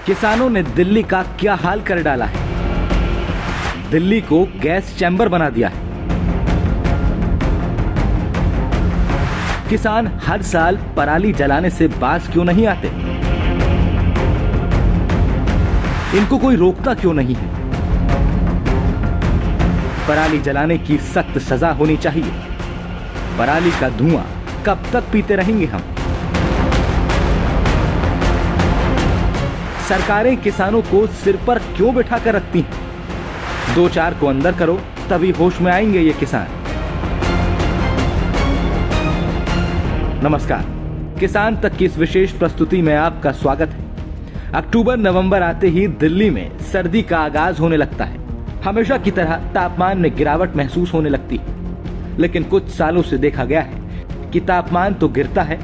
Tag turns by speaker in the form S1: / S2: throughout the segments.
S1: किसानों ने दिल्ली का क्या हाल कर डाला है। दिल्ली को गैस चैम्बर बना दिया है। किसान हर साल पराली जलाने से बाज क्यों नहीं आते? इनको कोई रोकता क्यों नहीं है? पराली जलाने की सख्त सजा होनी चाहिए। पराली का धुआं कब तक पीते रहेंगे हम? सरकारें किसानों को सिर पर क्यों बिठा कर रखती हैं? 2-4 को अंदर करो तभी होश में आएंगे ये किसान। नमस्कार, किसान तक की इस विशेष प्रस्तुति में आपका स्वागत है। अक्टूबर नवंबर आते ही दिल्ली में सर्दी का आगाज होने लगता है। हमेशा की तरह तापमान में गिरावट महसूस होने लगती है, लेकिन कुछ सालों से देखा गया है कि तापमान तो गिरता है,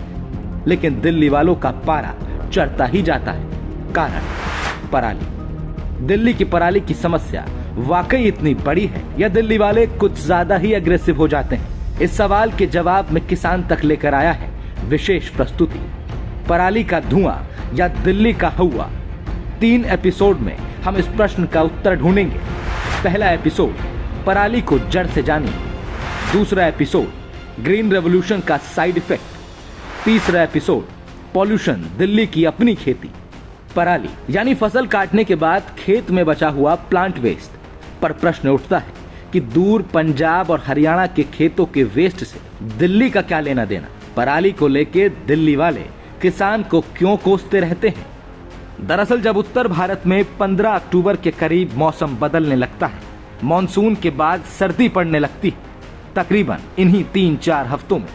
S1: लेकिन दिल्ली वालों का पारा चढ़ता ही जाता है। कारण पराली। दिल्ली की पराली की समस्या वाकई इतनी बड़ी है या दिल्ली वाले कुछ ज्यादा ही अग्रेसिव हो जाते हैं? इस सवाल के जवाब में किसान तक लेकर आया है विशेष प्रस्तुति, पराली का धुआं या दिल्ली का हवा। 3 एपिसोड में हम इस प्रश्न का उत्तर ढूंढेंगे। पहला एपिसोड, पराली को जड़ से जानिए। दूसरा एपिसोड, ग्रीन रेवोल्यूशन का साइड इफेक्ट। तीसरा एपिसोड, पॉल्यूशन, दिल्ली की अपनी खेती। पराली यानी फसल काटने के बाद खेत में बचा हुआ प्लांट वेस्ट। पर प्रश्न उठता है कि दूर पंजाब और हरियाणा के खेतों के वेस्ट से दिल्ली का क्या लेना देना? पराली को लेके दिल्ली वाले किसान को क्यों कोसते रहते हैं? दरअसल जब उत्तर भारत में 15 अक्टूबर के करीब मौसम बदलने लगता है, मॉनसून के बाद सर्दी पड़ने लगती है, तकरीबन इन्हीं 3-4 हफ्तों में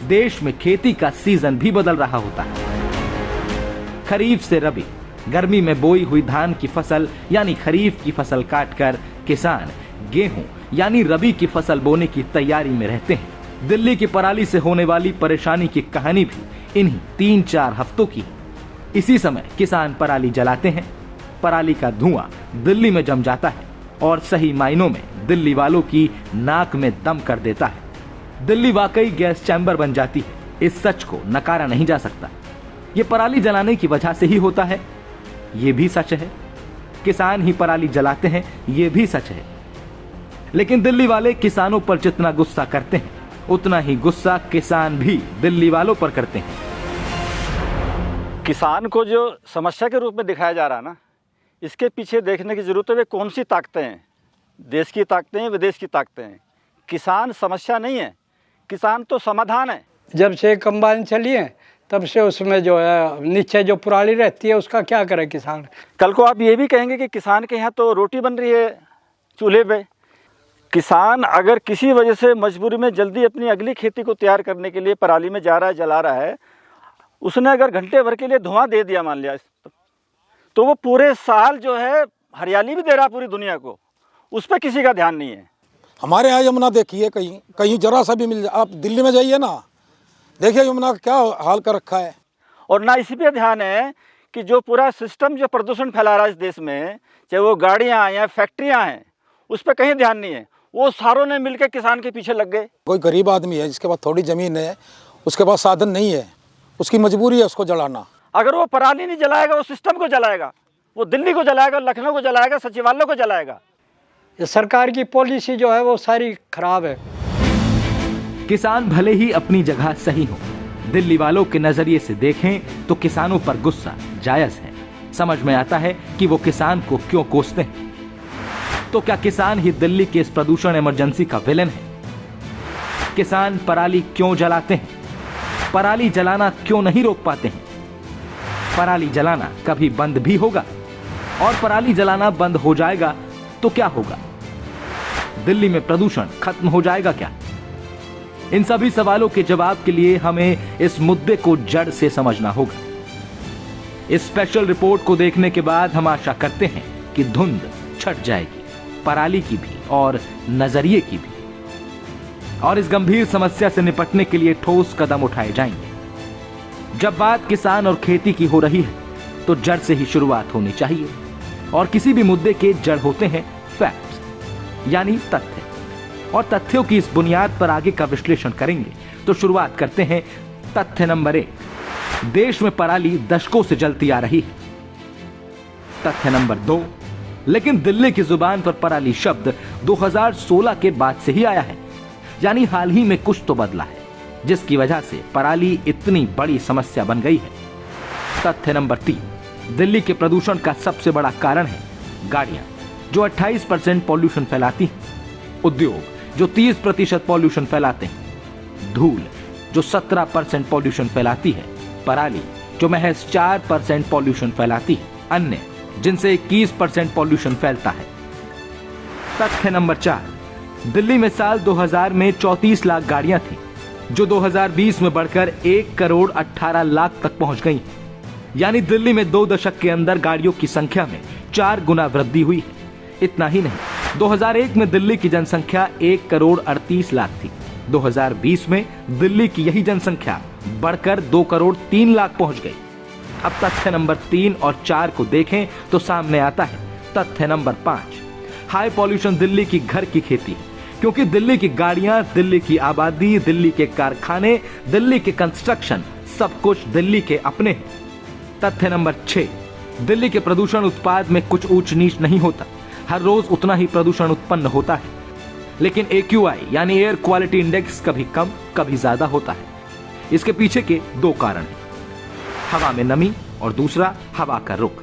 S1: देश में खेती का सीजन भी बदल रहा होता है। खरीफ से रबी, गर्मी में बोई हुई धान की फसल यानी खरीफ की फसल काटकर किसान गेहूं यानी रबी की फसल बोने की तैयारी में रहते हैं। दिल्ली की पराली से होने वाली परेशानी की कहानी भी इन्हीं 3-4 हफ्तों की। इसी समय किसान पराली जलाते हैं, पराली का धुआं दिल्ली में जम जाता है और सही मायनों में दिल्ली वालों की नाक में दम कर देता है। दिल्ली वाकई गैस चैम्बर बन जाती है। इस सच को नकारा नहीं जा सकता। ये पराली जलाने की वजह से ही होता है, ये भी सच है। किसान ही पराली जलाते हैं, ये भी सच है। लेकिन दिल्ली वाले किसानों पर जितना गुस्सा करते हैं, उतना ही गुस्सा किसान भी दिल्ली वालों पर करते हैं।
S2: किसान को जो समस्या के रूप में दिखाया जा रहा है ना, इसके पीछे देखने की जरूरत है वे कौन सी ताकतें हैं। देश की ताकतें हैं, विदेश की ताकतें हैं। किसान समस्या नहीं है, किसान तो समाधान है।
S3: जब से कंबाइन चली है तब से उसमें जो है नीचे जो पराली रहती है उसका क्या करे किसान?
S2: कल को आप ये भी कहेंगे कि किसान के यहाँ तो रोटी बन रही है चूल्हे पे। किसान अगर किसी वजह से मजबूरी में जल्दी अपनी अगली खेती को तैयार करने के लिए पराली में जा रहा है, जला रहा है, उसने अगर घंटे भर के लिए धुआं दे दिया मान लिया, तो वो पूरे साल जो है हरियाली भी दे रहा है पूरी दुनिया को, उस पर किसी का ध्यान नहीं है।
S4: हमारे यहाँ यमुना देखिए, कहीं कहीं जरा सा भी मिल जाए। आप दिल्ली में जाइए ना, देखिए यमुना का क्या हाल कर रखा है।
S2: और ना इसी पे ध्यान है कि जो पूरा सिस्टम जो प्रदूषण फैला रहा है इस देश में, चाहे वो गाड़ियाँ या फैक्ट्रियाँ हैं, उस पर कहीं ध्यान नहीं है। वो सारों ने मिलकर किसान के पीछे लग गए।
S4: कोई गरीब आदमी है जिसके पास थोड़ी ज़मीन है, उसके पास साधन नहीं है, उसकी मजबूरी है उसको जलाना।
S2: अगर वो पराली नहीं जलाएगा, वो सिस्टम को जलाएगा, वो दिल्ली को जलाएगा, लखनऊ को जलाएगा, सचिवालय को जलाएगा।
S3: ये सरकार की पॉलिसी जो है वो सारी खराब है।
S1: किसान भले ही अपनी जगह सही हो, दिल्ली वालों के नजरिए से देखें तो किसानों पर गुस्सा जायज है। समझ में आता है कि वो किसान को क्यों कोसते हैं। तो क्या किसान ही दिल्ली के इस प्रदूषण इमरजेंसी का विलेन है? किसान पराली क्यों जलाते हैं? पराली जलाना क्यों नहीं रोक पाते हैं? पराली जलाना कभी बंद भी होगा? और पराली जलाना बंद हो जाएगा तो क्या होगा? दिल्ली में प्रदूषण खत्म हो जाएगा क्या? इन सभी सवालों के जवाब के लिए हमें इस मुद्दे को जड़ से समझना होगा। इस स्पेशल रिपोर्ट को देखने के बाद हम आशा करते हैं कि धुंध छट जाएगी, पराली की भी और नजरिए की भी, और इस गंभीर समस्या से निपटने के लिए ठोस कदम उठाए जाएंगे। जब बात किसान और खेती की हो रही है तो जड़ से ही शुरुआत होनी चाहिए, और किसी भी मुद्दे के जड़ होते हैं फैक्ट्स यानी तथ्य, और तथ्यों की इस बुनियाद पर आगे का विश्लेषण करेंगे। तो शुरुआत करते हैं तथ्य नंबर 1। देश में पराली दशकों से जलती आ रही है। तथ्य नंबर 2, लेकिन दिल्ली की जुबान पर पराली शब्द 2016 के बाद से ही आया है, यानी हाल ही में कुछ तो बदला है, जिसकी वजह से पराली इतनी बड़ी समस्या बन गई है। तथ्य नंबर 3, दिल्ली के प्रदूषण का सबसे बड़ा कारण है गाड़ियां, जो 28% पॉल्यूशन फैलाती हैं, उद्योग जो 30% पॉल्यूशन फैलाते हैं, धूल जो 17% पॉल्यूशन फैलाती है, पराली जो महज 4% पॉल्यूशन फैलाती है, अन्य जिनसे 21% पॉल्यूशन फैलता है। तथ्य नंबर 4, दिल्ली में साल 2000 में 34 लाख गाड़ियां थी, जो 2020 में बढ़कर 1 करोड़ 18 लाख तक पहुंच गई, यानी दिल्ली में 2 दशक के अंदर गाड़ियों की संख्या में 4 गुना वृद्धि हुई है। इतना ही नहीं, 2001 में दिल्ली की जनसंख्या 1 करोड़ 38 लाख थी, 2020 में दिल्ली की यही जनसंख्या बढ़कर 2 करोड़ 3 लाख पहुंच गई। अब तथ्य नंबर 3 और 4 को देखें तो सामने आता है तथ्य नंबर 5, हाई पॉल्यूशन दिल्ली की घर की खेती है, क्योंकि दिल्ली की गाड़ियां, दिल्ली की आबादी, दिल्ली के कारखाने, दिल्ली के कंस्ट्रक्शन, सब कुछ दिल्ली के अपने हैं। तथ्य नंबर 6, दिल्ली के प्रदूषण उत्पाद में कुछ ऊंच नीच नहीं होता, हर रोज उतना ही प्रदूषण उत्पन्न होता है, लेकिन AQI यानी एयर क्वालिटी इंडेक्स कभी कम कभी ज्यादा होता है। इसके पीछे के 2 कारण हैं, हवा में नमी और दूसरा हवा का रुख।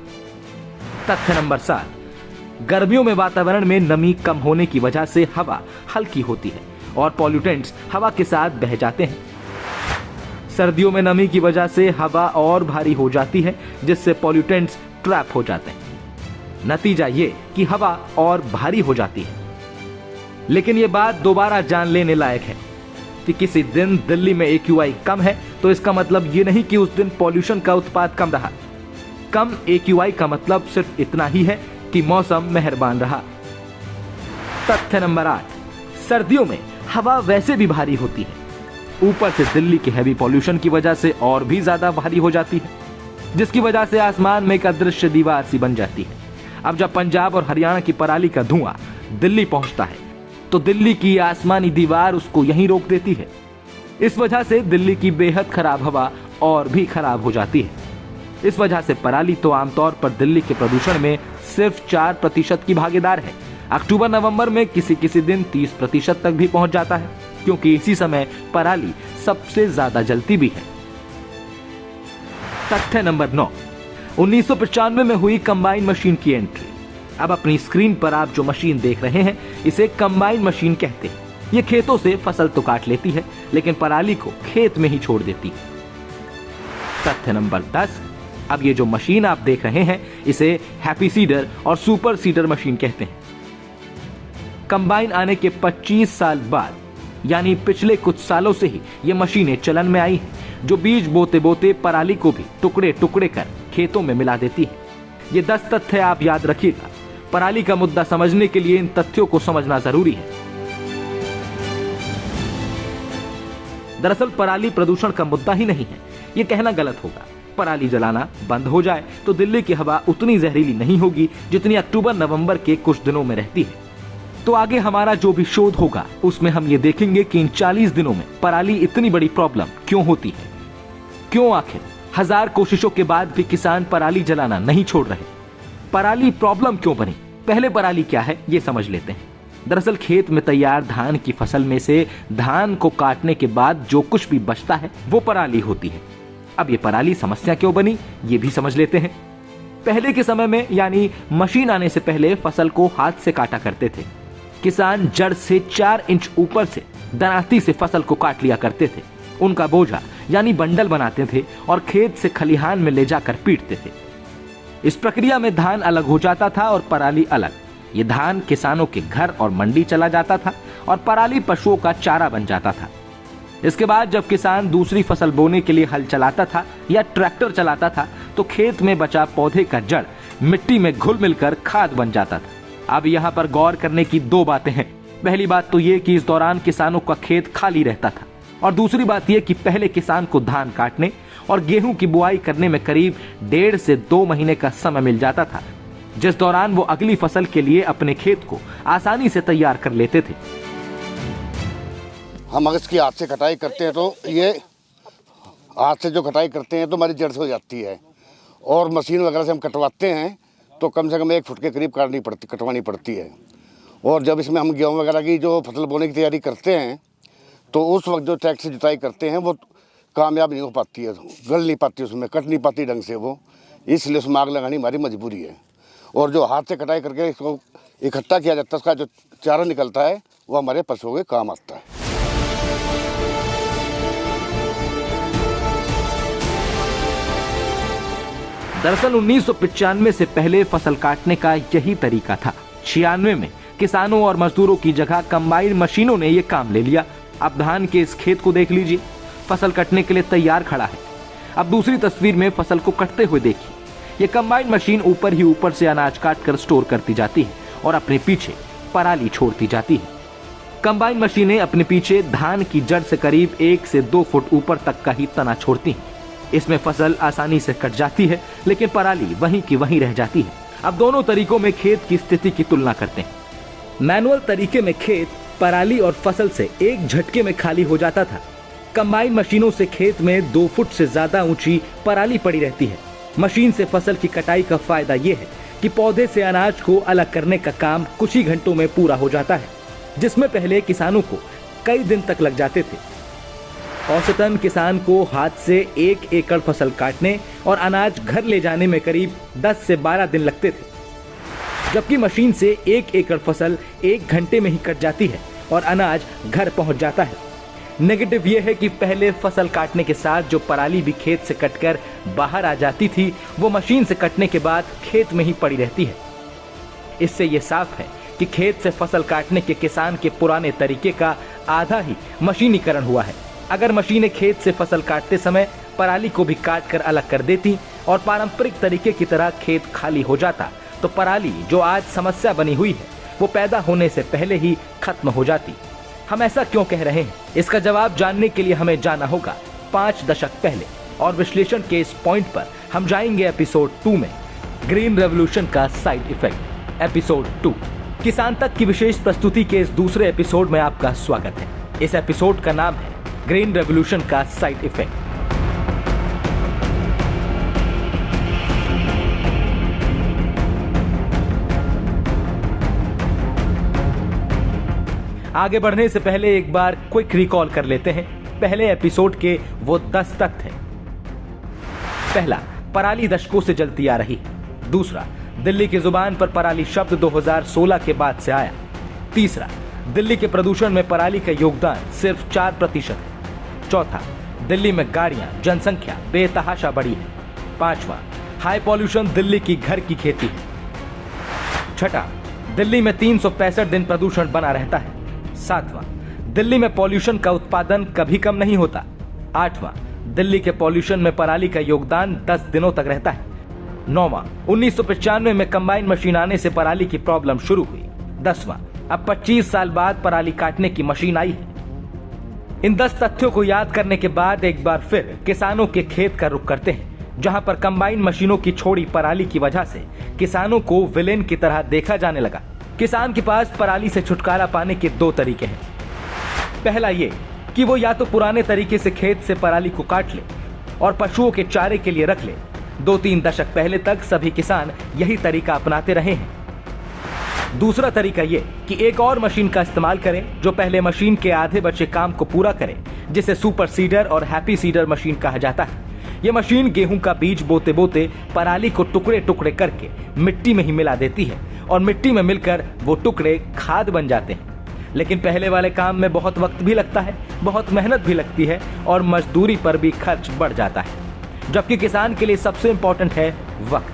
S1: तथ्य नंबर 7, गर्मियों में वातावरण में नमी कम होने की वजह से हवा हल्की होती है और पॉल्यूटेंट्स हवा के साथ बह जाते हैं। सर्दियों में नमी की वजह से हवा और भारी हो जाती है, जिससे पॉल्यूटेंट्स ट्रैप हो जाते हैं। नतीजा ये कि हवा और भारी हो जाती है। लेकिन ये बात दोबारा जान लेने लायक है कि किसी दिन दिल्ली में AQI कम है तो इसका मतलब ये नहीं कि उस दिन पॉल्यूशन का उत्पाद कम रहा। कम AQI का मतलब सिर्फ इतना ही है कि मौसम मेहरबान रहा। तथ्य नंबर 8, सर्दियों में हवा वैसे भी भारी होती है, ऊपर से दिल्ली के हैवी पॉल्यूशन की वजह से और भी ज्यादा भारी हो जाती है, जिसकी वजह से आसमान में एक अदृश्य दीवार सी बन जाती है। अब जब पंजाब और हरियाणा की पराली का धुआं दिल्ली पहुंचता है तो दिल्ली की आसमानी दीवार उसको यहीं रोक देती है। इस वजह से दिल्ली की बेहद खराब हवा और भी खराब हो जाती है। इस वजह से पराली तो आमतौर पर दिल्ली के प्रदूषण में सिर्फ 4% की भागीदार है। अक्टूबर नवंबर में किसी किसी दिन 30% तक भी पहुंच जाता है, क्योंकि इसी समय पराली सबसे ज्यादा जलती भी है। तथ्य नंबर 9, 1995 में हुई कंबाइन मशीन की एंट्री। अब अपनी स्क्रीन पर आप जो मशीन देख रहे हैं, इसे कंबाइन मशीन कहते हैं। ये खेतों से फसल तो काट लेती है, लेकिन पराली को खेत में ही छोड़ देती है। तथ्य नंबर 10, अब ये जो मशीन आप देख रहे हैं, इसे हैप्पी सीडर और सुपर सीडर मशीन कहते हैं। कंबाइन आने के 25 साल बाद, यानी पिछले कुछ सालों से ही ये मशीनें चलन में आई हैं, जो बीज बोते बोते पराली को भी टुकड़े टुकड़े कर खेतों में मिला देती है। ये 10 तथ्य आप याद रखिएगा। पराली का मुद्दा समझने के लिए इन तथ्यों को समझना जरूरी है। दरअसल पराली प्रदूषण का मुद्दा ही नहीं है, ये कहना गलत होगा। पराली जलाना बंद हो जाए तो दिल्ली की हवा उतनी जहरीली नहीं होगी जितनी अक्टूबर नवंबर के कुछ दिनों में रहती है। तो आगे हमारा जो भी शोध होगा उसमें हम ये देखेंगे कि इन 40 दिनों में पराली इतनी बड़ी प्रॉब्लम क्यों होती है, क्यों आखिर 1000 कोशिशों के बाद भी किसान पराली जलाना नहीं छोड़ रहे, पराली प्रॉब्लम क्यों बनी। पहले पराली क्या है ये समझ लेते हैं। दरअसल खेत में तैयार धान की फसल में से धान को काटने के बाद जो कुछ भी बचता है वो पराली होती है। अब ये पराली समस्या क्यों बनी ये भी समझ लेते हैं। पहले के समय में, यानी मशीन आने से पहले, फसल को हाथ से काटा करते थे। किसान जड़ से 4 इंच ऊपर से दरांती से फसल को काट लिया करते थे। उनका बोझा यानी बंडल बनाते थे और खेत से खलिहान में ले जाकर पीटते थे। इस प्रक्रिया में धान अलग हो जाता था और पराली अलग। ये धान किसानों के घर और मंडी चला जाता था और पराली पशुओं का चारा बन जाता था। इसके बाद जब किसान दूसरी फसल बोने के लिए हल चलाता था या ट्रैक्टर चलाता था तो खेत में बचा पौधे का जड़ मिट्टी में घुल मिलकर खाद बन जाता था। अब यहाँ पर गौर करने की 2 बातें हैं। पहली बात तो ये कि इस दौरान किसानों का खेत खाली रहता था, और दूसरी बात यह कि पहले किसान को धान काटने और गेहूं की बुआई करने में करीब 1.5 से 2 महीने का समय मिल जाता था, जिस दौरान वो अगली फसल के लिए अपने खेत को आसानी से तैयार कर लेते थे।
S5: हम अगर इसकी हाथ से कटाई करते हैं तो ये हाथ से जो कटाई करते हैं तो हमारी जड़ से हो जाती है, और मशीन वगैरह से हम कटवाते हैं तो कम से कम 1 फुट के करीब कटवानी पड़ती है। और जब इसमें हम गेहूँ वगैरह की जो फसल बोने की तैयारी करते हैं तो उस वक्त जो ट्रैक्टर से जुताई करते हैं वो कामयाब नहीं हो पाती है, गल नहीं पाती, उसमें कट नहीं पाती ढंग से वो, इसलिए उसमें आग लगानी हमारी मजबूरी है। और जो हाथ से कटाई करके इसको इकट्ठा किया जाता है, उसका जो चारा निकलता है वो हमारे पशुओं के काम आता है।
S1: दरअसल 1995 से पहले फसल काटने का यही तरीका था। 96 में किसानों और मजदूरों की जगह कंबाइन मशीनों ने ये काम ले लिया। अब धान के इस खेत को देख लीजिए, फसल कटने के लिए तैयार खड़ा है। अब दूसरी तस्वीर में फसल को कटते हुए देखिए। ये कंबाइन मशीन ऊपर ही ऊपर से अनाज काट कर स्टोर करती जाती है और अपने पीछे पराली छोड़ती जाती है। कंबाइन मशीनें अपने पीछे धान की जड़ से करीब 1 से 2 फुट ऊपर तक का ही तना छोड़ती हैं। इसमें फसल आसानी से कट जाती है, लेकिन पराली वहीं की वहीं रह जाती है। अब दोनों तरीकों में खेत की स्थिति की तुलना करते हैं। मैनुअल तरीके में खेत पराली और फसल से एक झटके में खाली हो जाता था। कंबाइन मशीनों से खेत में 2 फुट से ज्यादा ऊंची पराली पड़ी रहती है। मशीन से फसल की कटाई का फायदा यह है कि पौधे से अनाज को अलग करने का काम कुछ ही घंटों में पूरा हो जाता है, जिसमें पहले किसानों को कई दिन तक लग जाते थे। औसतन किसान को हाथ से 1 एकड़ फसल काटने और अनाज घर ले जाने में करीब 10 से 12 दिन लगते थे, जबकि मशीन से 1 एकड़ फसल 1 घंटे में ही कट जाती है और अनाज घर पहुंच जाता है। नेगेटिव यह है कि पहले फसल काटने के साथ जो पराली भी खेत से कटकर बाहर आ जाती थी, वो मशीन से कटने के बाद खेत में ही पड़ी रहती है। इससे यह साफ है कि खेत से फसल काटने के किसान के पुराने तरीके का आधा ही मशीनीकरण हुआ है। अगर मशीनें खेत से फसल काटते समय पराली को भी काट कर अलग कर देती और पारंपरिक तरीके की तरह खेत खाली हो जाता, तो पराली जो आज समस्या बनी हुई है वो पैदा होने से पहले ही खत्म हो जाती। हम ऐसा क्यों कह रहे हैं, इसका जवाब जानने के लिए हमें जाना होगा 5 दशक पहले, और विश्लेषण के इस पॉइंट पर हम जाएंगे एपिसोड 2 में, ग्रीन रेवोल्यूशन का साइड इफेक्ट। एपिसोड 2 किसान तक की विशेष प्रस्तुति के इस दूसरे एपिसोड में आपका स्वागत है। इस एपिसोड का नाम है ग्रीन रेवोल्यूशन का साइड इफेक्ट। आगे बढ़ने से पहले एक बार क्विक रिकॉल कर लेते हैं पहले एपिसोड के वो 10 तथ्य। पहला, पराली दशकों से जलती आ रही है। दूसरा, दिल्ली की जुबान पर पराली शब्द 2016 के बाद से आया। तीसरा, दिल्ली के प्रदूषण में पराली का योगदान सिर्फ 4% है। चौथा, दिल्ली में गाड़ियां, जनसंख्या बेतहाशा बढ़ी है। पांचवा, हाई पॉल्यूशन दिल्ली की घर की खेती है। छठा, दिल्ली में 365 दिन प्रदूषण बना रहता है। सातवां, दिल्ली में पॉल्यूशन का उत्पादन कभी कम नहीं होता। आठवां, दिल्ली के पॉल्यूशन में पराली का योगदान 10 दिनों तक रहता है। नौवां, 1995 में कंबाइन मशीन आने से पराली की प्रॉब्लम शुरू हुई। 10वां, अब 25 साल बाद पराली काटने की मशीन आई है। इन 10 तथ्यों को याद करने के बाद एक बार फिर किसानों के खेत का रुख करते हैं, जहां पर कंबाइन मशीनों की छोड़ी पराली की वजह से किसानों को विलेन की तरह देखा जाने लगा। किसान के पास पराली से छुटकारा पाने के 2 तरीके हैं। पहला ये कि वो या तो पुराने तरीके से खेत से पराली को काट ले और पशुओं के चारे के लिए रख ले। 2-3 दशक पहले तक सभी किसान यही तरीका अपनाते रहे हैं। दूसरा तरीका ये कि एक और मशीन का इस्तेमाल करें जो पहले मशीन के आधे बचे काम को पूरा करे, जिसे सुपर सीडर और हैप्पी सीडर मशीन कहा जाता है। ये मशीन गेहूं का बीज बोते बोते पराली को टुकड़े टुकड़े करके मिट्टी में ही मिला देती है और मिट्टी में मिलकर वो टुकड़े खाद बन जाते हैं। लेकिन पहले वाले काम में बहुत वक्त भी लगता है, बहुत मेहनत भी लगती है और मजदूरी पर भी खर्च बढ़ जाता है, जबकि किसान के लिए सबसे इम्पोर्टेंट है वक्त।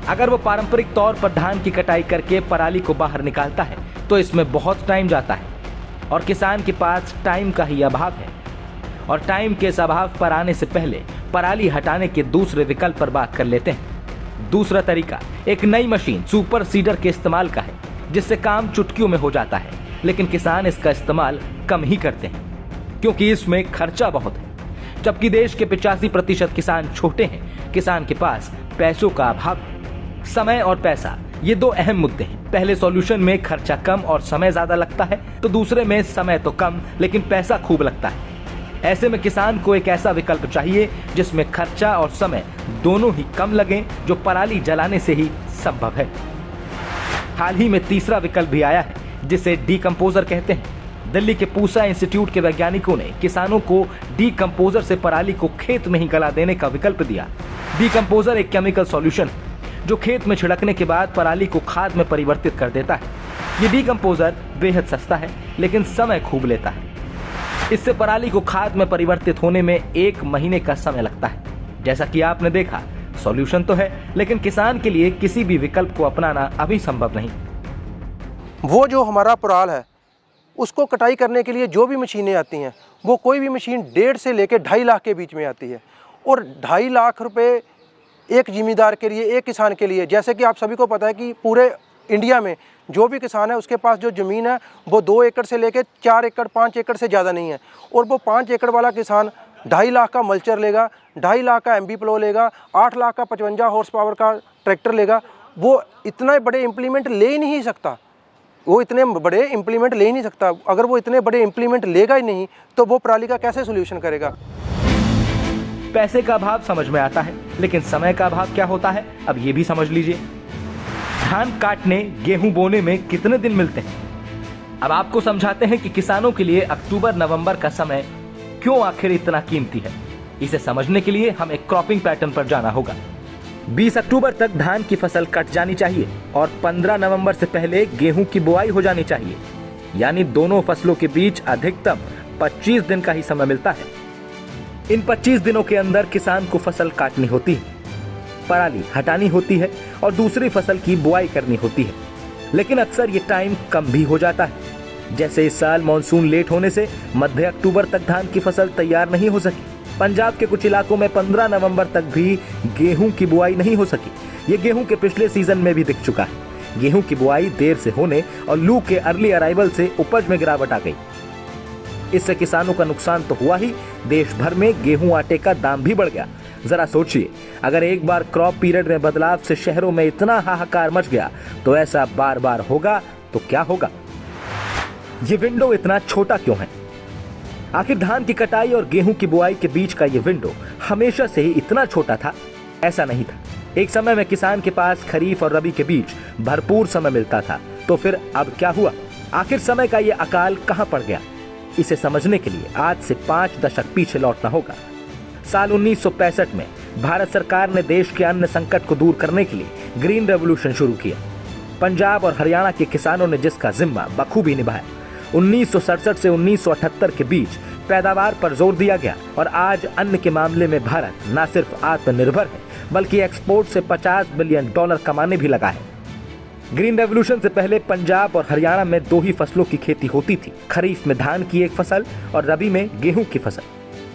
S1: अगर वो पारंपरिक तौर पर धान की कटाई करके पराली को बाहर निकालता है तो इसमें बहुत टाइम जाता है और किसान के पास टाइम का ही अभाव है। और टाइम के इस अभाव पर आने से पहले पराली हटाने के दूसरे विकल्प पर बात कर लेते हैं। दूसरा तरीका एक नई मशीन सुपर सीडर के इस्तेमाल का है, जिससे काम चुटकियों में हो जाता है, लेकिन किसान इसका इस्तेमाल कम ही करते हैं क्योंकि इसमें खर्चा बहुत है। जबकि देश के 85% किसान छोटे हैं, किसान के पास पैसों का अभाव है। समय और पैसा, ये 2 अहम मुद्दे हैं। पहले सॉल्यूशन में खर्चा कम और समय ज्यादा लगता है, तो दूसरे में समय तो कम लेकिन पैसा खूब लगता है। ऐसे में किसान को एक ऐसा विकल्प चाहिए जिसमें खर्चा और समय दोनों ही कम लगें, जो पराली जलाने से ही संभव है। हाल ही में तीसरा विकल्प भी आया है, जिसे डीकंपोजर कहते हैं। दिल्ली के पूसा इंस्टीट्यूट के वैज्ञानिकों ने किसानों को डीकंपोजर से पराली को खेत में ही गला देने का विकल्प दिया। डीकंपोजर एक केमिकल सॉल्यूशन है जो खेत में छिड़कने के बाद पराली को खाद में परिवर्तित कर देता है। ये डीकंपोजर बेहद सस्ता है, लेकिन समय खूब लेता है। इससे पराली को खाद में परिवर्तित होने में 1 महीने का समय लगता है। जैसा कि आपने देखा, सॉल्यूशन तो है, लेकिन किसान के लिए किसी भी विकल्प को अपनाना अभी संभव नहीं।
S6: वो जो हमारा पराल है उसको कटाई करने के लिए जो भी मशीनें आती हैं, वो कोई भी मशीन 1.5 से लेकर 2.5 लाख के बीच में आती है। और 2.5 लाख रुपए एक जिम्मेदार के लिए, एक किसान के लिए, जैसे कि आप सभी को पता है कि पूरे इंडिया में जो भी किसान है उसके पास जो ज़मीन है वो 2 एकड़ से लेकर 4 एकड़ 5 एकड़ से ज़्यादा नहीं है। और वो 5 एकड़ वाला किसान 2.5 लाख का मल्चर लेगा, 2.5 लाख का एमबी प्लो लेगा, 8 लाख का 55 हॉर्स पावर का ट्रैक्टर लेगा। वो इतने बड़े इम्प्लीमेंट ले ही नहीं सकता। अगर वो इतने बड़े इम्प्लीमेंट लेगा ही नहीं तो वो पराली का कैसे सोल्यूशन करेगा।
S1: पैसे का अभाव समझ में आता है, लेकिन समय का अभाव क्या होता है, अब ये भी समझ लीजिए। धान काटने, गेहूं बोने में कितने दिन मिलते हैं? अब आपको समझाते हैं कि किसानों के लिए अक्टूबर नवंबर का समय क्यों आखिर इतना कीमती है। इसे समझने के लिए हमें क्रॉपिंग पैटर्न पर जाना होगा। 20 अक्टूबर तक धान की फसल कट जानी चाहिए और 15 नवंबर से पहले गेहूं की बुआई हो जानी चाहिए। यानी दोनों फसलों के बीच अधिकतम 25 दिन का ही समय मिलता है। इन 25 दिनों के अंदर किसान को फसल काटनी होती है, पराली हटानी होती है और दूसरी फसल की बुआई करनी होती है। लेकिन अक्सर ये टाइम कम भी हो जाता है। जैसे इस साल मानसून लेट होने से मध्य अक्टूबर तक धान की फसल तैयार नहीं हो सकी। पंजाब के कुछ इलाकों में 15 नवंबर तक भी गेहूं की बुआई नहीं हो सकी। ये गेहूं के पिछले सीजन में भी दिख चुका है। गेहूं की बुआई देर से होने और लू के अर्ली अराइवल से उपज में गिरावट आ गई। इससे किसानों का नुकसान तो हुआ ही, देश भर में गेहूं आटे का दाम भी बढ़ गया। जरा सोचिए, अगर एक बार क्रॉप पीरियड में बदलाव से शहरों में इतना हाहाकार मच गया तो ऐसा बार बार होगा तो क्या होगा। ये विंडो इतना छोटा क्यों है? आखिर धान की कटाई और गेहूं की बुआई के बीच का ये विंडो हमेशा से ही इतना छोटा था? ऐसा नहीं था। एक समय में किसान के पास खरीफ और रबी के बीच भरपूर समय मिलता था। तो फिर अब क्या हुआ? आखिर समय का ये अकाल कहां पड़ गया? इसे समझने के लिए आज से 5 दशक पीछे लौटना होगा। साल 1965 में भारत सरकार ने देश के अन्न संकट को दूर करने के लिए ग्रीन रेवोल्यूशन शुरू किया। पंजाब और हरियाणा के किसानों ने जिसका जिम्मा बखूबी निभाया। 1967 से 1978 के बीच पैदावार पर जोर दिया गया और आज अन्न के मामले में भारत न सिर्फ आत्मनिर्भर है बल्कि एक्सपोर्ट से $50 बिलियन कमाने भी लगा है। ग्रीन रेवोल्यूशन से पहले पंजाब और हरियाणा में 2 ही फसलों की खेती होती थी, खरीफ में धान की 1 फसल और रबी में गेहूं की फसल।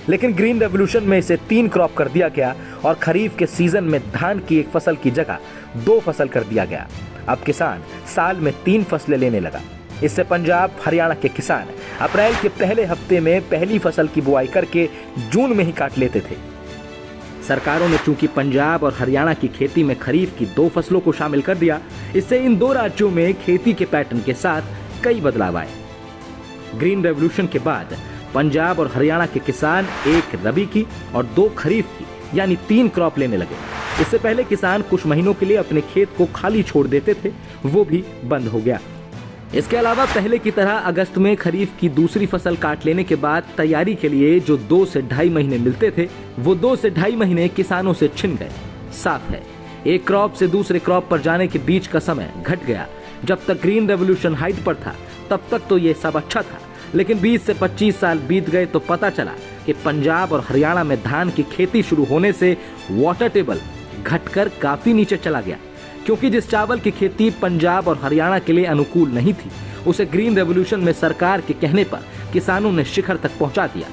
S1: लेकिन ग्रीन रेवोल्यूशन में इसे 3 क्रॉप कर दिया गया और खरीफ के सीजन में धान की 1 फसल की जगह 2 फसल कर दिया गया। अब किसान साल में 3 फसलें लेने लगा। इससे पंजाब हरियाणा के किसान अप्रैल के पहले हफ्ते में पहली फसल की बुआई करके जून में ही काट लेते थे। सरकारों ने चूंकि पंजाब और हरियाणा की खेती में खरीफ की 2 फसलों को शामिल कर दिया, इससे इन 2 राज्यों में खेती के पैटर्न के साथ कई बदलाव आए। ग्रीन रेवोल्यूशन के बाद पंजाब और हरियाणा के किसान 1 रबी की और 2 खरीफ की यानी 3 क्रॉप लेने लगे। इससे पहले किसान कुछ महीनों के लिए अपने खेत को खाली छोड़ देते थे, वो भी बंद हो गया। इसके अलावा पहले की तरह अगस्त में खरीफ की दूसरी फसल काट लेने के बाद तैयारी के लिए जो 2 से 2.5 महीने मिलते थे, वो 2 से 2.5 महीने किसानों से छिन गए। साफ है, एक क्रॉप से दूसरे क्रॉप पर जाने के बीच का समय घट गया। जब तक ग्रीन रेवोल्यूशन हाइट पर था तब तक तो ये सब अच्छा था, लेकिन 20 से 25 साल बीत गए तो पता चला कि पंजाब और हरियाणा में धान की खेती शुरू होने से वाटर टेबल घटकर काफी नीचे चला गया, क्योंकि जिस चावल की खेती पंजाब और हरियाणा के लिए अनुकूल नहीं थी, उसे ग्रीन रेवोल्यूशन में सरकार के कहने पर किसानों ने शिखर तक पहुंचा दिया।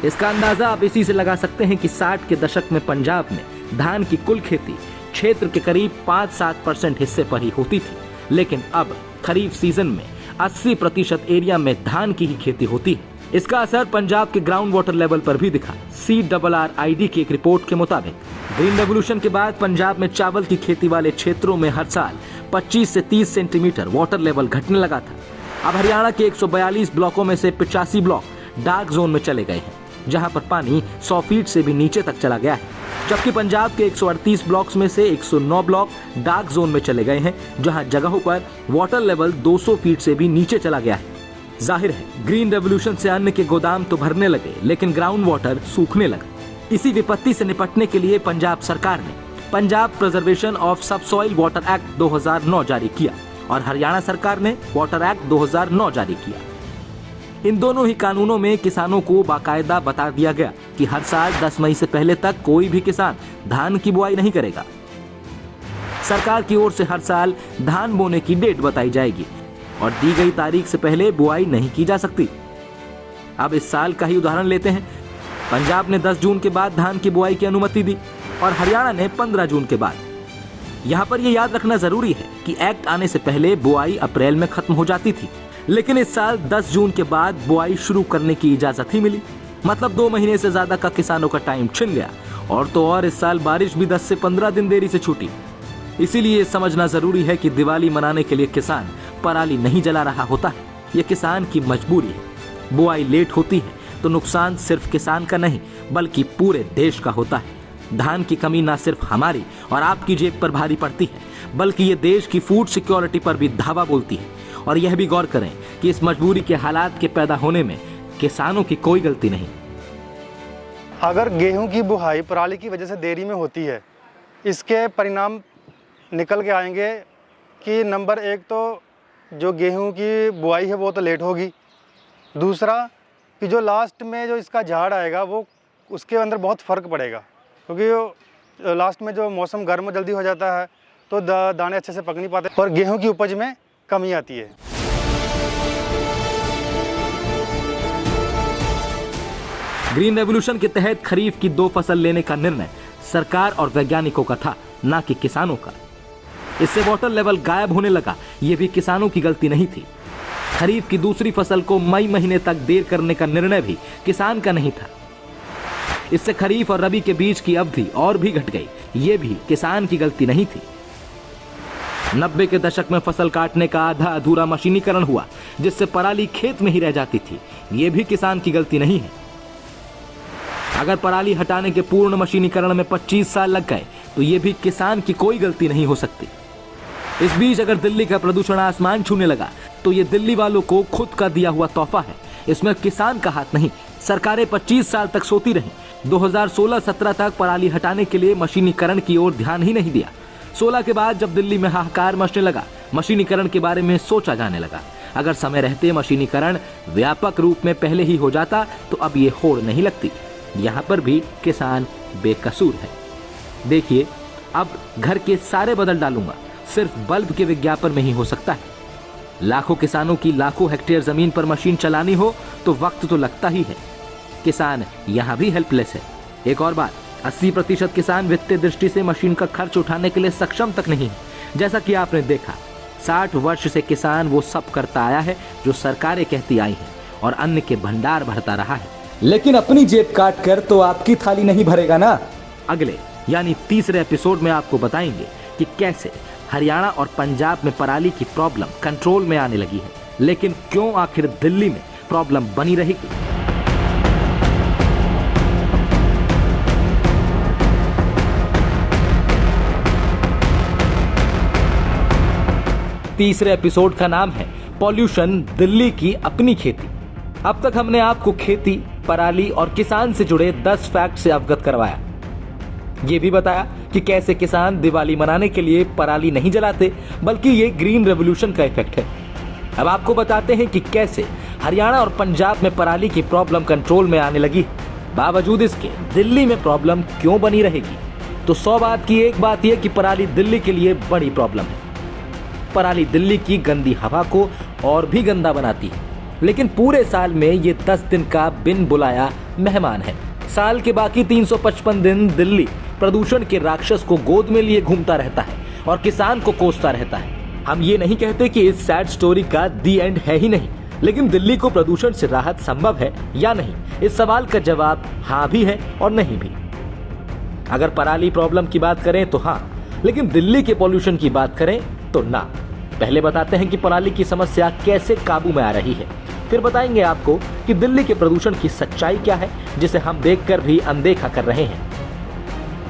S1: इसका अंदाजा आप इसी से लगा सकते हैं कि 60 के दशक में पंजाब में धान की कुल खेती क्षेत्र के करीब 5-7% हिस्से पर ही होती थी, लेकिन अब खरीफ सीजन में 80% एरिया में धान की ही खेती होती है। इसका असर पंजाब के ग्राउंड वाटर लेवल पर भी दिखा। CRRID की एक रिपोर्ट के मुताबिक ग्रीन रेवोल्यूशन के बाद पंजाब में चावल की खेती वाले क्षेत्रों में हर साल 25 से 30 सेंटीमीटर वाटर लेवल घटने लगा था। अब हरियाणा के 142 ब्लॉकों में से 85 ब्लॉक डार्क जोन में चले गए हैं, जहां पर पानी 100 फीट से भी नीचे तक चला गया है। जबकि पंजाब के 138 ब्लॉक्स में से 109 ब्लॉक डार्क जोन में चले गए हैं, जहां जगहों पर वाटर लेवल 200 फीट से भी नीचे चला गया है। जाहिर है ग्रीन रेवोल्यूशन से अन्न के गोदाम तो भरने लगे, लेकिन ग्राउंड वाटर सूखने लगा। इसी विपत्ति से निपटने के लिए पंजाब सरकार ने Punjab preservation of subsoil water act 2009 जारी किया और हरियाणा सरकार ने वाटर एक्ट 2009 जारी किया। इन दोनों ही कानूनों में किसानों को बाकायदा बता दिया गया कि हर साल 10 मई से पहले तक कोई भी किसान धान की बुआई नहीं करेगा। सरकार की ओर से हर साल धान बोने की डेट बताई जाएगी और दी गई तारीख से पहले बुआई नहीं की जा सकती। अब इस साल का ही उदाहरण लेते हैं। पंजाब ने 10 जून के बाद धान की बुआई की अनुमति दी और हरियाणा ने 15 जून के बाद। यहाँ पर यह याद रखना जरूरी है कि एक्ट आने से पहले बुआई अप्रैल में खत्म हो जाती थी, लेकिन इस साल 10 जून के बाद बुआई शुरू करने की इजाजत ही मिली। मतलब 2 महीने से ज्यादा का किसानों का टाइम छिन गया। और तो और इस साल बारिश भी 10 से 15 दिन देरी से छूटी। इसीलिए समझना जरूरी है कि दिवाली मनाने के लिए किसान पराली नहीं जला रहा होता है, यह किसान की मजबूरी है। बुआई लेट होती है तो नुकसान सिर्फ किसान का नहीं बल्कि पूरे देश का होता है। धान की कमी ना सिर्फ हमारी और आपकी जेब पर भारी पड़ती है, बल्कि ये देश की फूड सिक्योरिटी पर भी धावा बोलती है। और यह भी गौर करें कि इस मजबूरी के हालात के पैदा होने में किसानों की कोई गलती नहीं।
S7: अगर गेहूं की बुआई पराली की वजह से देरी में होती है, इसके परिणाम निकल के आएंगे कि नंबर 1 तो जो गेहूं की बुआई है वो तो लेट होगी। दूसरा कि जो लास्ट में जो इसका झाड़ आएगा वो उसके अंदर बहुत फ़र्क पड़ेगा, क्योंकि लास्ट में जो मौसम गर्म जल्दी हो जाता है तो दाने अच्छे से पक नहीं पाते और गेहूं की उपज में कमी आती है।
S1: ग्रीन रेवोल्यूशन के तहत खरीफ की 2 फसल लेने का निर्णय सरकार और वैज्ञानिकों का था, ना कि किसानों का। इससे वाटर लेवल गायब होने लगा, यह भी किसानों की गलती नहीं थी। खरीफ की दूसरी फसल को मई महीने तक देर करने का निर्णय भी किसान का नहीं था। इससे खरीफ और रबी के बीच की अवधि और भी घट गई, ये भी किसान की गलती नहीं थी। 90 के दशक में फसल काटने का आधा अधूरा मशीनीकरण हुआ, जिससे पराली खेत में ही रह जाती थी, ये भी किसान की गलती नहीं है। अगर पराली हटाने के पूर्ण मशीनीकरण में 25 साल लग गए तो ये भी किसान की कोई गलती नहीं हो सकती। इस बीच अगर दिल्ली का प्रदूषण आसमान छूने लगा तो ये दिल्ली वालों को खुद का दिया हुआ तोहफा है, इसमें किसान का हाथ नहीं। सरकारें 25 साल तक सोती रहीं। 2016-17 तक पराली हटाने के लिए मशीनीकरण की ओर ध्यान ही नहीं दिया। 16 के बाद जब दिल्ली में हाहाकार मचने लगा, मशीनीकरण के बारे में सोचा जाने लगा। अगर समय रहते मशीनीकरण व्यापक रूप में पहले ही हो जाता तो अब ये होड़ नहीं लगती। यहाँ पर भी किसान बेकसूर है। देखिए, अब घर के सारे बदल डालूंगा, सिर्फ बल्ब के विज्ञापन में ही हो सकता है। लाखों किसानों की लाखों हेक्टेयर जमीन पर मशीन चलानी हो तो वक्त तो लगता ही है। किसान यहाँ भी हेल्पलेस है। एक और बात, 80% किसान वित्तीय दृष्टि से मशीन का खर्च उठाने के लिए सक्षम तक नहीं है। जैसा कि आपने देखा, 60 वर्ष से किसान वो सब करता आया है जो सरकारें कहती आई हैं और अन्न के भंडार भरता रहा है,
S8: लेकिन अपनी जेब काट कर तो आपकी थाली नहीं भरेगा ना।
S1: अगले यानी तीसरे एपिसोड में आपको बताएंगे कि कैसे हरियाणा और पंजाब में पराली की प्रॉब्लम कंट्रोल में आने लगी है, लेकिन क्यों आखिर दिल्ली में प्रॉब्लम बनी रहेगी। तीसरे एपिसोड का नाम है पॉल्यूशन, दिल्ली की अपनी खेती। अब तक हमने आपको खेती, पराली और किसान से जुड़े 10 फैक्ट से अवगत करवाया। ये भी बताया कि कैसे किसान दिवाली मनाने के लिए पराली नहीं जलाते, बल्कि ये ग्रीन रेवोल्यूशन का इफेक्ट है। अब आपको बताते हैं कि कैसे हरियाणा और पंजाब में पराली की प्रॉब्लम कंट्रोल में आने लगी, बावजूद इसके दिल्ली में प्रॉब्लम क्यों बनी रहेगी। तो 100 बात की एक बात यह कि पराली दिल्ली के लिए बड़ी प्रॉब्लम है। पराली दिल्ली की गंदी हवा को और भी गंदा बनाती है, लेकिन पूरे साल में ये 10 दिन का बिन बुलाया मेहमान है। साल के बाकी 355 दिन दिल्ली प्रदूषण के राक्षस को गोद में लिए घूमता रहता है और किसान को कोसता रहता है। हम ये नहीं कहते कि इस सैड स्टोरी का दी एंड है ही नहीं, लेकिन दिल्ली को प्रदूषण से राहत संभव है या नहीं, इस सवाल का जवाब हाँ भी है और नहीं भी। अगर पराली प्रॉब्लम की बात करें तो हाँ, लेकिन दिल्ली के पॉल्यूशन की बात करें तो ना। पहले बताते हैं कि पराली की समस्या कैसे काबू में आ रही है, फिर बताएंगे आपको कि दिल्ली के प्रदूषण की सच्चाई क्या है, जिसे हम देखकर भी अनदेखा कर रहे हैं।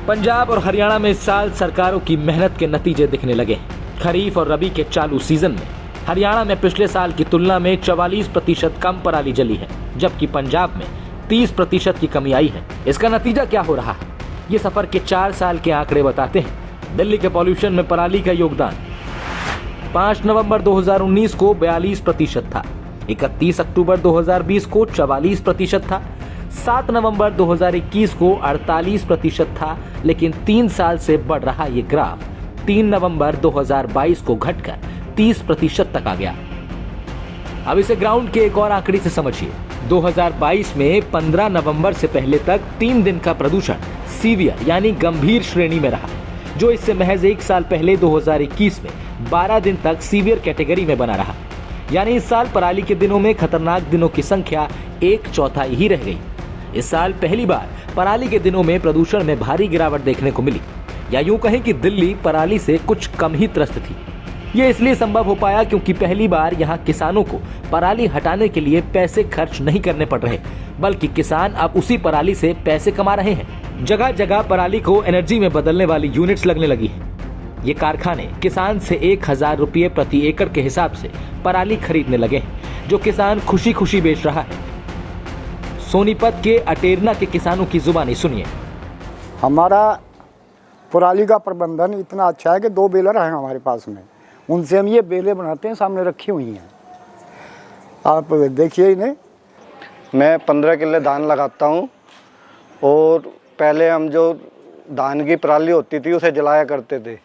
S1: पंजाब और हरियाणा में इस साल सरकारों की मेहनत के नतीजे दिखने लगे हैं। खरीफ और रबी के चालू सीजन में हरियाणा में पिछले साल की तुलना में 44% कम पराली जली है, जबकि पंजाब में 30% की कमी आई है। इसका नतीजा क्या हो रहा है? ये सफर के 4 साल के आंकड़े बताते हैं। दिल्ली के पॉल्यूशन में पराली का योगदान 5 नवंबर 2019 को 42% था, 31 अक्टूबर 2020 को 44% था, 7 नवंबर 2021 को 48% था, लेकिन 3 साल से बढ़ रहा ये ग्राफ 3 नवंबर 2022 को घटकर 30% तक आ गया। अब इसे ग्राउंड के एक और आंकड़े से समझिए। 2022 में 15 नवंबर से पहले तक 3 दिन का प्रदूषण सीवियर यानी गंभीर श्रेणी में रहा, जो इससे महज 1 साल पहले 2021 में 12 दिन तक सीवियर कैटेगरी में बना रहा। यानी इस साल पराली के दिनों में खतरनाक दिनों की संख्या 1/4 ही रह गई। इस साल पहली बार पराली के दिनों में प्रदूषण में भारी गिरावट देखने को मिली, या यूं कहें कि दिल्ली पराली से कुछ कम ही त्रस्त थी। ये इसलिए संभव हो पाया क्योंकि पहली बार यहाँ किसानों को पराली हटाने के लिए पैसे खर्च नहीं करने पड़ रहे, बल्कि किसान अब उसी पराली से पैसे कमा रहे हैं। जगह जगह पराली को एनर्जी में बदलने वाली यूनिट्स लगने लगी है। ये कारखाने किसान से 1000 रुपये प्रति एकड़ के हिसाब से पराली खरीदने लगे हैं, जो किसान खुशी खुशी बेच रहा है। सोनीपत के अटेरना के किसानों की जुबानी सुनिए।
S9: हमारा पराली का प्रबंधन इतना अच्छा है कि 2 बेलर हैं हमारे पास में, उनसे हम ये बेलें बनाते हैं, सामने रखी हुई हैं, आप देखिए इन्हें।
S7: मैं 15 किलो धान लगाता हूँ और पहले हम जो धान की पराली होती थी उसे जलाया करते थे।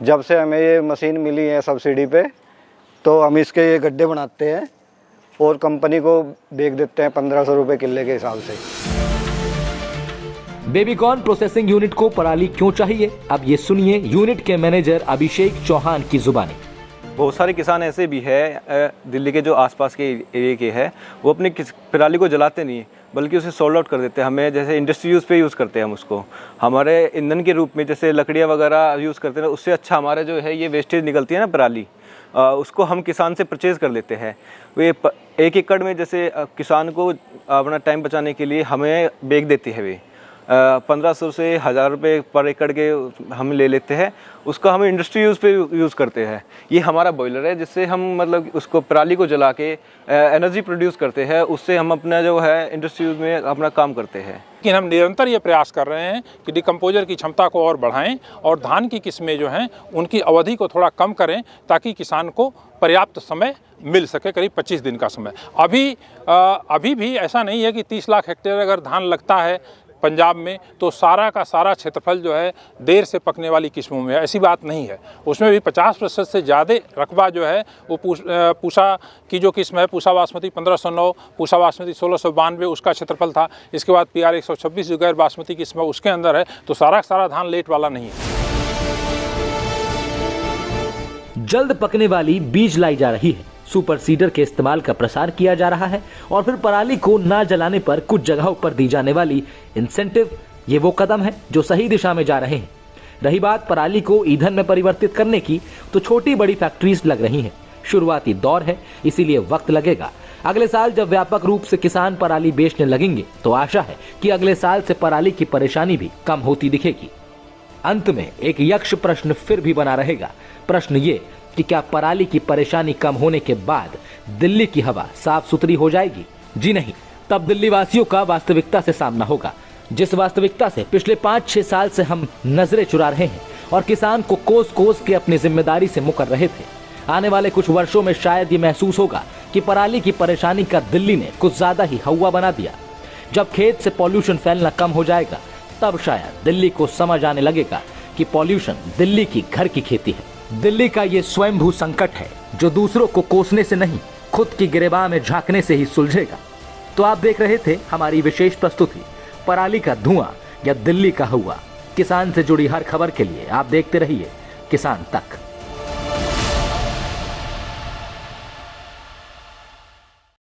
S7: जब से हमें ये मशीन मिली है सब्सिडी पे, तो हम इसके ये गड्ढे बनाते हैं और कंपनी को बेच देते हैं 1500 रुपये किले के हिसाब से।
S1: बेबीकॉर्न प्रोसेसिंग यूनिट को पराली क्यों चाहिए, अब ये सुनिए यूनिट के मैनेजर अभिषेक चौहान की जुबानी।
S10: बहुत सारे किसान ऐसे भी है दिल्ली के जो आसपास के एरिया के हैं, वो अपनी पराली को जलाते नहीं, बल्कि उसे सोल्ड आउट कर देते हैं। हमें जैसे इंडस्ट्री यूज़ पे यूज़ करते हैं हम उसको, हमारे ईंधन के रूप में जैसे लकड़ियाँ वगैरह यूज़ करते हैं, उससे अच्छा हमारे जो है ये वेस्टेज निकलती है ना पराली, उसको हम किसान से परचेज़ कर लेते हैं। वे 1 एकड़ में जैसे किसान को अपना टाइम बचाने के लिए हमें बेच देती है वे 1500 से 1000 रुपये पर एकड़ के हम ले लेते हैं। उसका हम इंडस्ट्री यूज़ पे यूज़ करते हैं। ये हमारा बॉयलर है जिससे हम मतलब उसको पराली को जला के एनर्जी प्रोड्यूस करते हैं, उससे हम अपना जो है इंडस्ट्री यूज़ में अपना काम करते हैं।
S11: लेकिन हम निरंतर ये प्रयास कर रहे हैं कि डिकम्पोजर की क्षमता को और बढ़ाएं और धान की किस्में जो हैं उनकी अवधि को थोड़ा कम करें, ताकि किसान को पर्याप्त समय मिल सके, करीब 25 दिन का समय। अभी भी ऐसा नहीं है कि 30 लाख हेक्टेयर अगर धान लगता है पंजाब में तो सारा का सारा क्षेत्रफल जो है देर से पकने वाली किस्मों में है, ऐसी बात नहीं है। उसमें भी 50% से ज़्यादा रकबा जो है वो पूसा की जो किस्म है, पूसा बासमती 1509, पूसा बासमती 1692 उसका क्षेत्रफल था। इसके बाद PR 126 जो गैर बासमती किस्म है उसके अंदर है, तो सारा का सारा धान लेट वाला नहीं है।
S1: जल्द पकने वाली बीज लाई जा रही है, सुपर सीडर के इस्तेमाल का प्रसार किया जा रहा है, और फिर पराली को ना जलाने पर कुछ जगहों पर दी जाने वाली इंसेंटिव, ये वो कदम है जो सही दिशा में जा रहे हैं। रही बात पराली को ईंधन में परिवर्तित करने की, तो छोटी बड़ी फैक्ट्रीज लग रही हैं। शुरुआती दौर है, इसीलिए वक्त लगेगा। अगले साल जब व्यापक रूप से किसान पराली बेचने लगेंगे, तो आशा है कि अगले साल से पराली की परेशानी भी कम होती दिखेगी। अंत में एक यक्ष प्रश्न फिर भी बना रहेगा। प्रश्न ये कि क्या पराली की परेशानी कम होने के बाद दिल्ली की हवा साफ सुथरी हो जाएगी? जी नहीं, तब दिल्ली वासियों का वास्तविकता से सामना होगा, जिस वास्तविकता से पिछले 5-6 साल से हम नजरें चुरा रहे हैं और किसान को कोस कोस के अपनी जिम्मेदारी से मुकर रहे थे। आने वाले कुछ वर्षों में शायद ये महसूस होगा कि पराली की परेशानी का दिल्ली ने कुछ ज्यादा ही हवा बना दिया। जब खेत से पॉल्यूशन फैलना कम हो जाएगा, तब शायद दिल्ली को समझ आने लगेगा कि पॉल्यूशन दिल्ली की घर की खेती है। दिल्ली का ये स्वयंभू संकट है जो दूसरों को कोसने से नहीं, खुद की गिरेबान में झांकने से ही सुलझेगा। तो आप देख रहे थे हमारी विशेष प्रस्तुति पराली का धुआं या दिल्ली का हुआ। किसान से जुड़ी हर खबर के लिए आप देखते रहिए किसान तक।